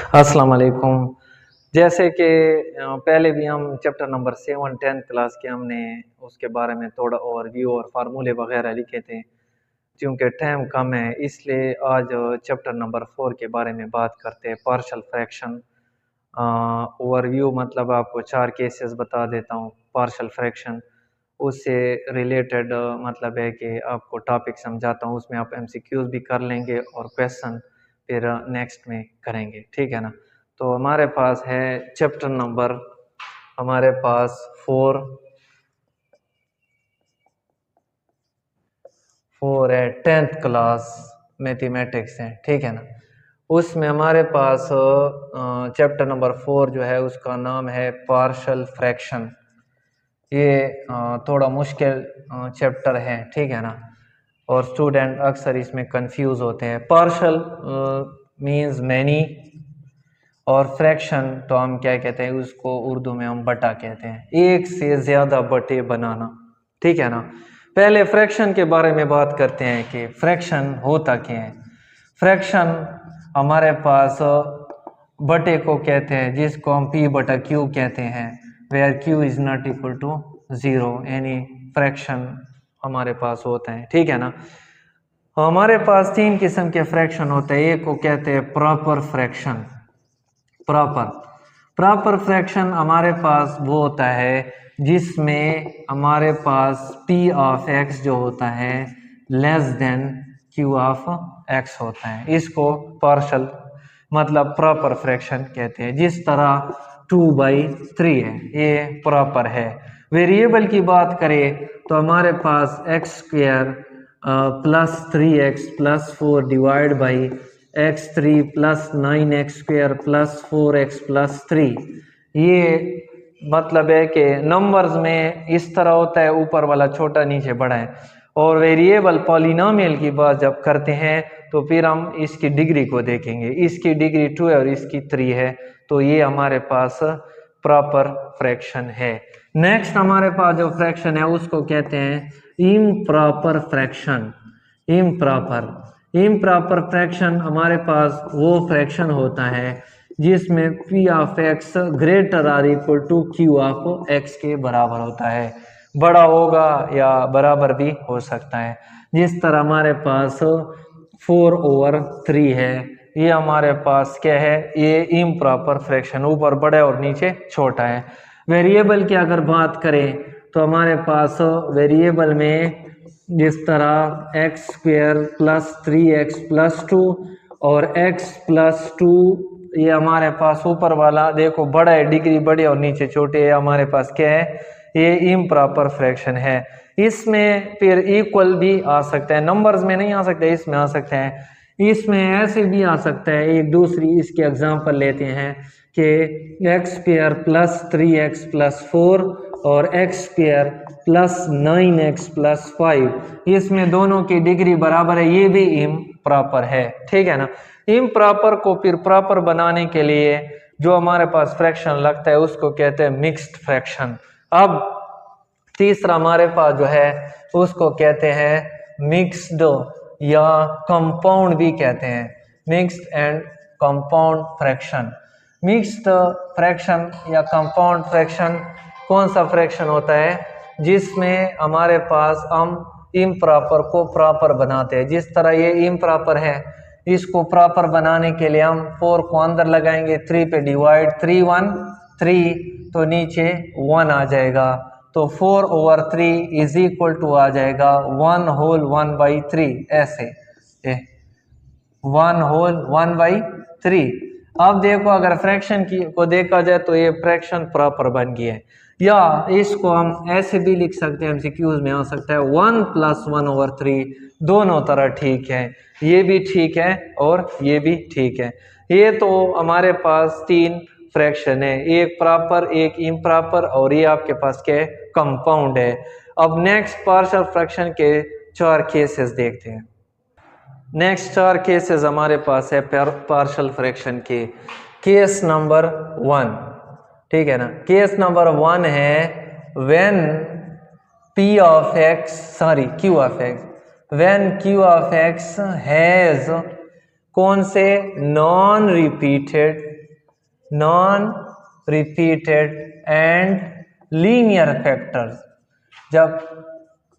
अस्सलाम वालेकुम। जैसे कि पहले भी हम चैप्टर नंबर 7 10th क्लास के हमने उसके बारे में थोड़ा ओवरव्यू और फार्मूले वगैरह लिखे थे। चूँकि टाइम कम है इसलिए आज चैप्टर नंबर 4 के बारे में बात करते हैं, पार्शियल फ्रैक्शन। ओवरव्यू मतलब आपको 4 केसेस बता देता हूँ पार्शियल फ्रैक्शन, उससे रिलेटेड मतलब है कि आपको टॉपिक समझाता हूँ, उसमें आप एमसीक्यूज़ भी कर लेंगे और क्वेश्चन फिर नेक्स्ट में करेंगे, ठीक है ना। तो हमारे पास है चैप्टर नंबर हमारे पास 4 है, 10th क्लास मैथमेटिक्स है, ठीक है ना। उसमें हमारे पास चैप्टर नंबर 4 जो है उसका नाम है पार्शियल फ्रैक्शन। ये थोड़ा मुश्किल चैप्टर है, ठीक है ना, और स्टूडेंट अक्सर इसमें कंफ्यूज होते हैं। पार्शियल मींस मैनी और फ्रैक्शन तो हम क्या कहते हैं उसको उर्दू में हम बटा कहते हैं, एक से ज़्यादा बटे बनाना, ठीक है ना। पहले फ्रैक्शन के बारे में बात करते हैं कि फ्रैक्शन होता क्या है। फ्रैक्शन हमारे पास बटे को कहते हैं जिसको हम p बटा q कहते हैं, where q is not equal to 0, यानी फ्रैक्शन हमारे पास होता है, ठीक है ना। हमारे पास 3 किस्म के फ्रैक्शन होते हैं। एक को कहते हैं प्रॉपर फ्रैक्शन। प्रॉपर फ्रैक्शन हमारे पास वो होता है जिसमें हमारे पास p ऑफ x जो होता है less than q of x होता है, इसको पार्शियल मतलब प्रॉपर फ्रैक्शन कहते हैं। जिस तरह 2/3 है, ये प्रॉपर है। वेरिएबल की बात करें तो हमारे पास x² plus 3x plus 4 divide by x3 plus 9x² plus 4x plus 3, ये मतलब है कि नंबर्स में इस तरह होता है, ऊपर वाला छोटा नीचे बड़ा है। और वेरिएबल पॉलिनोमियल की बात जब करते हैं तो फिर हम इसकी डिग्री को देखेंगे, इसकी डिग्री 2 है और इसकी 3 है, तो ये हमारे पास प्रॉपर फ्रैक्शन है। नेक्स्ट हमारे पास जो फ्रैक्शन है उसको कहते हैं इम्प्रॉपर फ्रैक्शन। इम्प्रॉपर फ्रैक्शन हमारे पास वो फ्रैक्शन होता है जिसमें p of x greater or equal to q of x के बराबर होता है, बड़ा होगा या बराबर भी हो सकता है। जिस तरह हमारे पास 4/3 है, ये हमारे पास क्या है, ये इम्प्रॉपर फ्रैक्शन, ऊपर बड़ा और नीचे छोटा है। वेरिएबल की अगर बात करें तो हमारे पास वेरिएबल में जिस तरह x² प्लस 3x प्लस 2 और x प्लस 2, ये हमारे पास ऊपर वाला देखो बड़ा है, डिग्री बड़ी और नीचे छोटे है, हमारे पास क्या है, ये इम्प्रॉपर फ्रैक्शन है। इसमें फिर इक्वल भी आ सकता है, नंबर्स में नहीं आ सकता, इसमें आ सकते हैं। इसमें ऐसे भी आ सकता है, एक दूसरी इसके एग्जांपल लेते हैं कि x² प्लस 3x प्लस 4 और x² प्लस 9x प्लस 5, इसमें दोनों की डिग्री बराबर है, ये भी इम्प्रॉपर है, ठीक है ना। इम्प्रॉपर को फिर प्रॉपर बनाने के लिए जो हमारे पास फ्रैक्शन लगता है उसको कहते हैं मिक्स्ड फ्रैक्शन। अब तीसरा हमारे पास जो है उसको कहते हैं मिक्स्ड या कंपाउंड भी कहते हैं, mixed and compound fraction. Mixed fraction या कंपाउंड फ्रैक्शन कौन सा फ्रैक्शन होता है जिसमें हमारे पास हम इम्प्रॉपर को प्रॉपर बनाते हैं। जिस तरह ये इम्प्रॉपर है, इसको प्रॉपर बनाने के लिए हम 4 को अंदर लगाएंगे, 3 पे डिवाइड, 3 1 3 तो नीचे 1 आ जाएगा, तो 4/3 इज इक्वल टू आ जाएगा 1 होल 1/3, ऐसे 1 होल 1/3। अब देखो अगर फ्रैक्शन की को देखा जाए तो ये फ्रैक्शन प्रॉपर बन गया है, या इसको हम ऐसे भी लिख सकते हैं, एमसीक्यूज में आ सकता है 1 प्लस 1/3, दोनों तरह ठीक है, ये भी ठीक है और ये भी ठीक है। ये तो हमारे पास 3 फ्रैक्शन है, एक प्रॉपर एक इम्प्रॉपर और ये आपके पास क्या है, कंपाउंड है। अब नेक्स्ट पार्शियल फ्रैक्शन के 4 केसेस देखते हैं। नेक्स्ट 4 केसेस हमारे पास है पार्शियल फ्रैक्शन के। केस नंबर 1, ठीक है ना। केस नंबर 1 है when p of x q of x, when q of x has कौन से non repeated non repeated and linear factors. जब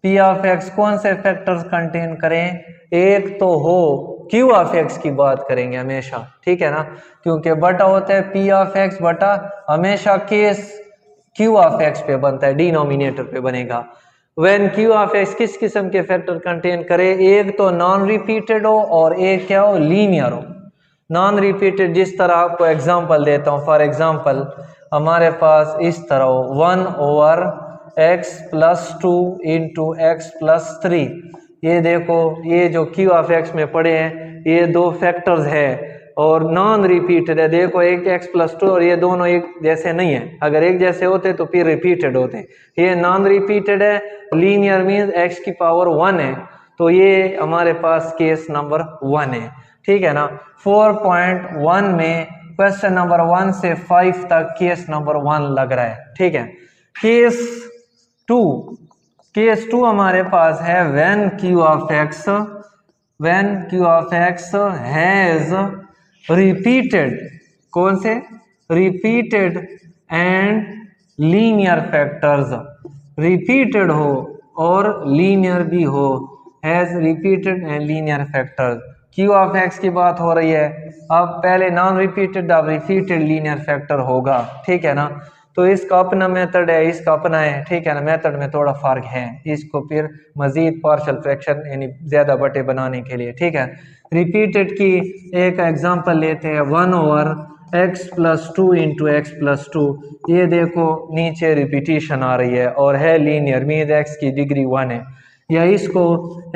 P ऑफ एक्स कौन से फैक्टर्स कंटेन करें, एक तो हो Q ऑफ एक्स की बात करेंगे हमेशा, ठीक है ना, क्योंकि बटा होता है P ऑफ एक्स बटा हमेशा केस Q ऑफ एक्स पे बनता है, डिनोमिनेटर पे बनेगा। व्हेन Q ऑफ एक्स किस किस्म के फैक्टर कंटेन करे, एक तो नॉन रिपीटेड हो और एक क्या हो, लीनियर हो। नॉन रिपीटेड जिस तरह आपको एग्जांपल देता हूँ, फॉर एग्जांपल हमारे पास इस तरह हो 1 over x plus 2 into x plus 3। ये देखो, ये जो Q ऑफ एक्स में पड़े हैं ये दो फैक्टर्स है और नॉन रिपीटेड है। देखो एक x प्लस 2 और ये दोनों एक जैसे नहीं है, अगर एक जैसे होते तो फिर रिपीटेड होते। ये नॉन रिपीटेड है, लीनियर मीन्स x की पावर 1 है, तो ये हमारे पास केस नंबर 1 है, ठीक है ना। 4.1 में क्वेश्चन नंबर 1 से 5 तक केस नंबर 1 लग रहा है, ठीक है। केस 2 हमारे पास है when Q of x has repeated, कौन से, repeated and linear factors, repeated हो और लीनियर भी हो, has repeated and linear factors. Q of x की बात हो रही है, अब पहले नॉन रिपीटेड अब रिपीटेड लीनियर फैक्टर होगा, ठीक है ना। तो इसका अपना मेथड है, इसका अपना है, ठीक है ना, मेथड में थोड़ा फर्क है। इसको फिर मजीद पार्शियल फ्रैक्शन यानी ज्यादा बटे बनाने के लिए, ठीक है। रिपीटेड की एक एग्जांपल लेते हैं 1 over x plus 2 into x plus 2। ये देखो नीचे रिपीटिशन आ रही है और है लीनियर मीन x की डिग्री 1 है, या इसको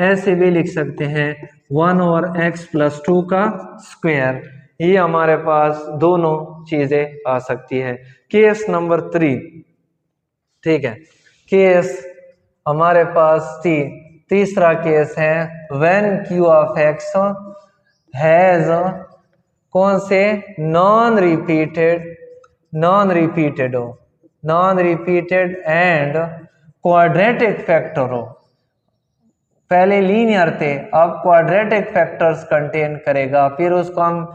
ऐसे भी लिख सकते हैं 1 ओवर x प्लस 2 का स्क्वायर। ये हमारे पास दोनों चीजें आ सकती है। केस नंबर 3, ठीक है, केस हमारे पास तीसरा केस है when Q of x has कौन से, नॉन रिपीटेड हो, non repeated and quadratic factor हो। पहले लीनियर थे, अब क्वाड्रेटिक फैक्टर्स कंटेन करेगा। फिर उसको हम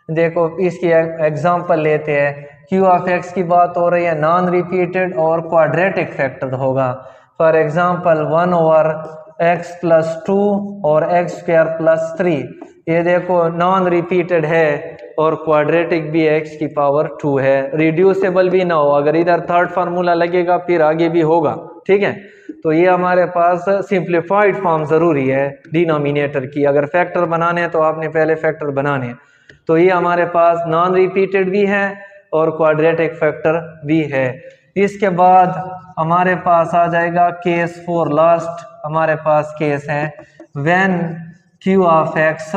देखो इसकी एग्जांपल लेते हैं, Q ऑफ एक्स की बात हो रही है, नॉन रिपीटेड और क्वाड्रेटिक फैक्टर होगा। For example 1 over x plus 2 और एक्स स्क्वायर प्लस 3। ये देखो नॉन रिपीटेड है और क्वाड्रेटिक भी x की पावर 2 है, रिड्यूसेबल भी ना हो, अगर इधर थर्ड फार्मूला लगेगा फिर आगे भी होगा, ठीक है। तो ये हमारे पास सिंप्लीफाइड फॉर्म जरूरी है डिनोमिनेटर की, अगर फैक्टर बनाने हैं तो आपने पहले फैक्टर बनाने हैं। तो ये हमारे पास नॉन रिपीटेड भी है और क्वाड्रेटिक फैक्टर भी है। इसके बाद हमारे पास आ जाएगा केस 4, लास्ट हमारे पास केस है व्हेन Q ऑफ एक्स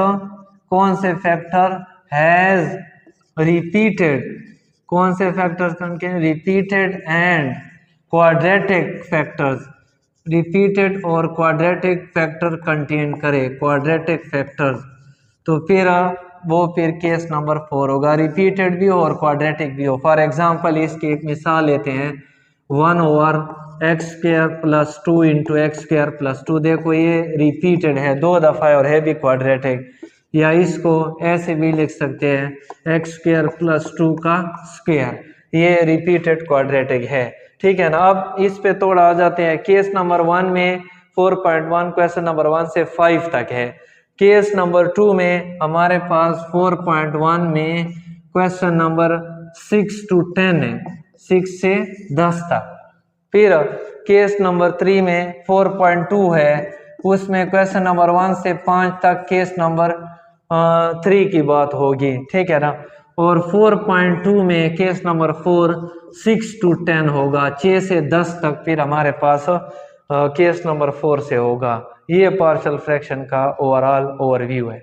कौन से फैक्टर हैज रिपीटेड, कौन से factors contain repeated and quadratic factors, repeated और क्वाड्रेटिक फैक्टर कंटेन करे, क्वाड्रेटिक फैक्टर्स। तो फिर केस नंबर 4 होगा, रिपीटेड भी हो और क्वाड्रेटिक भी हो। फॉर एग्जांपल इसकी एक मिसाल लेते हैं 1 over x square plus 2 into x square plus 2। देखो ये रिपीटेड है 2 दफ़ा और है भी क्वाड्रेटिक, या इसको ऐसे भी लिख सकते हैं एक्स स्क्वायर प्लस 2 का स्क्वायर, ये रिपीटेड क्वाड्रेटिक है, ठीक है ना। अब इस पे थोड़ा आ जाते हैं। केस नंबर 1 में 4.1 क्वेश्चन नंबर 1 से 5 तक है। केस नंबर 2 में हमारे पास 4.1 में क्वेश्चन नंबर 6 to 10 है, 6 से 10 तक। फिर केस नंबर 3 में 4.2 है, उसमें क्वेश्चन नंबर 1 से 5 तक केस नंबर 3 की बात होगी, ठीक है ना। और 4.2 में केस नंबर 4 6 to 10 होगा, 6 से 10 तक फिर हमारे पास केस नंबर 4 से होगा। ये पार्शियल फ्रैक्शन का ओवरऑल ओवरव्यू है।